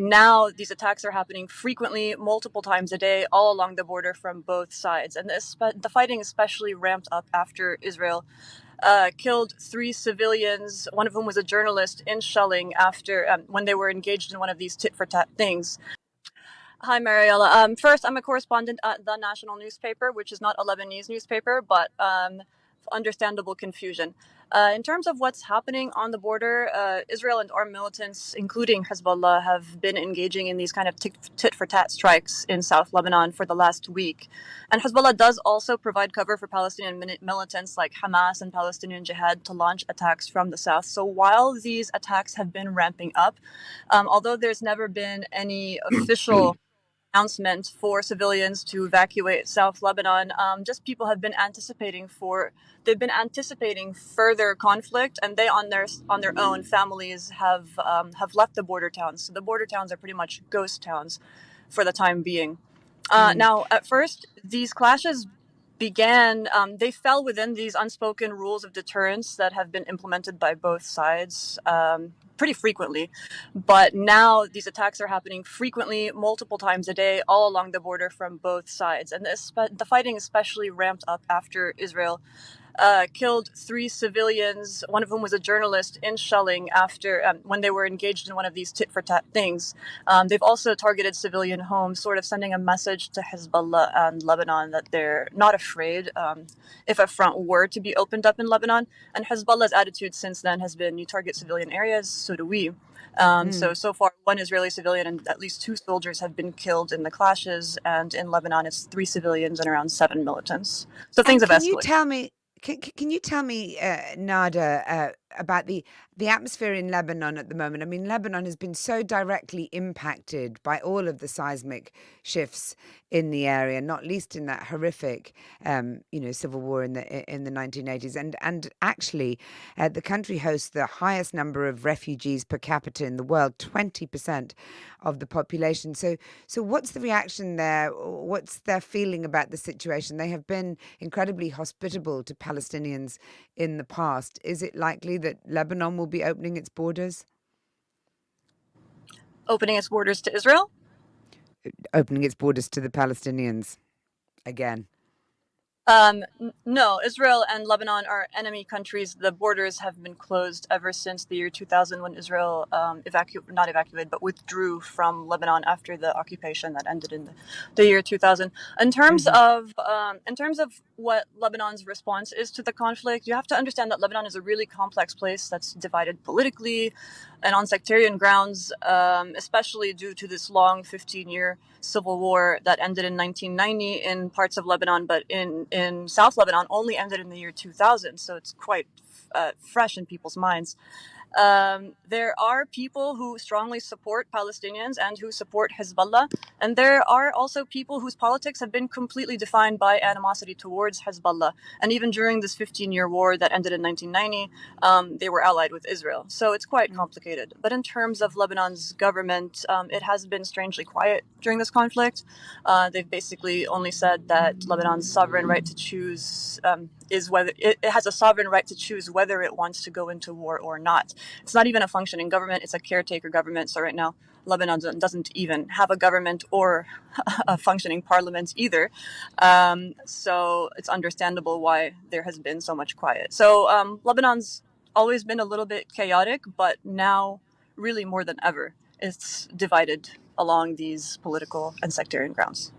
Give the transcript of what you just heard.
now these attacks are happening frequently, multiple times a day, all along the border from both sides. And the fighting especially ramped up after Israel killed 3 civilians, one of whom was a journalist, in shelling after when they were engaged in one of these tit-for-tat things. Hi, Mariela. First, I'm a correspondent at the national newspaper, which is not a Lebanese newspaper, but understandable confusion. In terms of what's happening on the border, Israel and armed militants, including Hezbollah, have been engaging in these kind of tit-for-tat strikes in South Lebanon for the last week. And Hezbollah does also provide cover for Palestinian militants like Hamas and Palestinian Jihad to launch attacks from the south. So while these attacks have been ramping up, although there's never been any official announcement for civilians to evacuate South Lebanon. Just people have been they've been anticipating further conflict, and they on their own families have left the border towns. So the border towns are pretty much ghost towns for the time being. Now, at first, these clashes began. They fell within these unspoken rules of deterrence that have been implemented by both sides. Pretty frequently, but now these attacks are happening frequently, multiple times a day, all along the border from both sides. And the fighting especially ramped up after Israel killed 3 civilians, one of whom was a journalist, in shelling after when they were engaged in one of these tit-for-tat things. They've also targeted civilian homes, sort of sending a message to Hezbollah and Lebanon that they're not afraid if a front were to be opened up in Lebanon. And Hezbollah's attitude since then has been, you target civilian areas, so do we. So far, one Israeli civilian and at least 2 soldiers have been killed in the clashes, and in Lebanon, it's 3 civilians and around 7 militants. So things have escalated. Can you tell me, Nada, about the atmosphere in Lebanon at the moment? I mean, Lebanon has been so directly impacted by all of the seismic shifts in the area, not least in that horrific, civil war in the 1980s. And actually, the country hosts the highest number of refugees per capita in the world, 20% of the population. So what's the reaction there? What's their feeling about the situation? They have been incredibly hospitable to Palestinians in the past. Is it likely that Lebanon will be opening its borders? Opening its borders to Israel? Opening its borders to the Palestinians again. No, Israel and Lebanon are enemy countries. The borders have been closed ever since the year 2000, when Israel not evacuated, but withdrew from Lebanon after the occupation that ended in the year 2000. In terms of what Lebanon's response is to the conflict, you have to understand that Lebanon is a really complex place that's divided politically and on sectarian grounds, especially due to this long 15-year civil war that ended in 1990 in parts of Lebanon, but in South Lebanon only ended in the year 2000. So it's quite fresh in people's minds. There are people who strongly support Palestinians and who support Hezbollah. And there are also people whose politics have been completely defined by animosity towards Hezbollah. And even during this 15-year war that ended in 1990, they were allied with Israel. So it's quite complicated. But in terms of Lebanon's government, it has been strangely quiet during this conflict. They've basically only said that Lebanon's sovereign right to choose is whether it has a sovereign right to choose whether it wants to go into war or not. It's not even a functioning government. It's a caretaker government. So right now, Lebanon doesn't even have a government or a functioning parliament either. So it's understandable why there has been so much quiet. So Lebanon's always been a little bit chaotic, but now really more than ever, it's divided along these political and sectarian grounds.